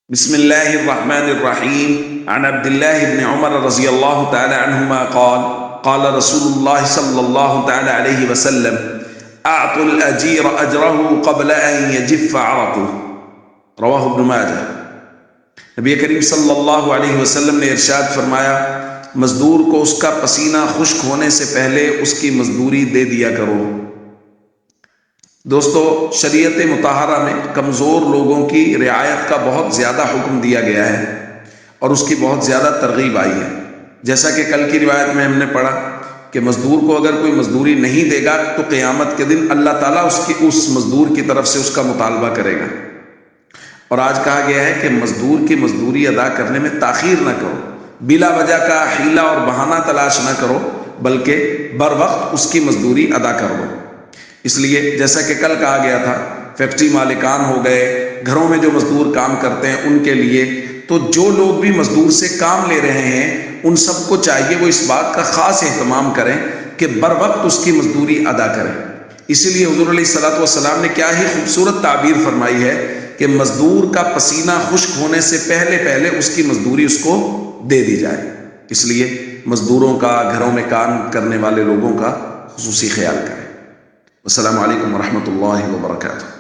بسم الله الرحمن الرحيم عن عبد الله بن عمر رضي الله تعالى عنهما قال رسول الله صلى الله تعالى عليه وسلم أعطوا الأجير أجره قبل أن يجف عرقه رواہ ابن ماجہ۔ نبی کریم صلی اللہ علیہ وسلم نے ارشاد فرمایا، مزدور کو اس کا پسینہ خشک ہونے سے پہلے اس کی مزدوری دے دیا کرو۔ دوستو، شریعت مطہرہ میں کمزور لوگوں کی رعایت کا بہت زیادہ حکم دیا گیا ہے اور اس کی بہت زیادہ ترغیب آئی ہے۔ جیسا کہ کل کی روایت میں ہم نے پڑھا کہ مزدور کو اگر کوئی مزدوری نہیں دے گا تو قیامت کے دن اللہ تعالیٰ اس مزدور کی طرف سے اس کا مطالبہ کرے گا۔ اور آج کہا گیا ہے کہ مزدور کی مزدوری ادا کرنے میں تاخیر نہ کرو، بلا وجہ کا حیلہ اور بہانہ تلاش نہ کرو، بلکہ بر وقت اس کی مزدوری ادا کر دو۔ اس لیے جیسا کہ کل کہا گیا تھا، فیکٹری مالکان ہو گئے، گھروں میں جو مزدور کام کرتے ہیں ان کے لیے، تو جو لوگ بھی مزدور سے کام لے رہے ہیں ان سب کو چاہیے وہ اس بات کا خاص اہتمام کریں کہ بر وقت اس کی مزدوری ادا کریں۔ اسی لیے حضور علیہ الصلوۃ والسلام نے کیا ہی خوبصورت تعبیر فرمائی ہے کہ مزدور کا پسینہ خشک ہونے سے پہلے اس کی مزدوری اس کو دے دی جائے۔ اس لیے مزدوروں کا، گھروں میں کام کرنے والے لوگوں کا خصوصی خیال کریں۔ السلام علیکم ورحمۃ اللہ وبرکاتہ۔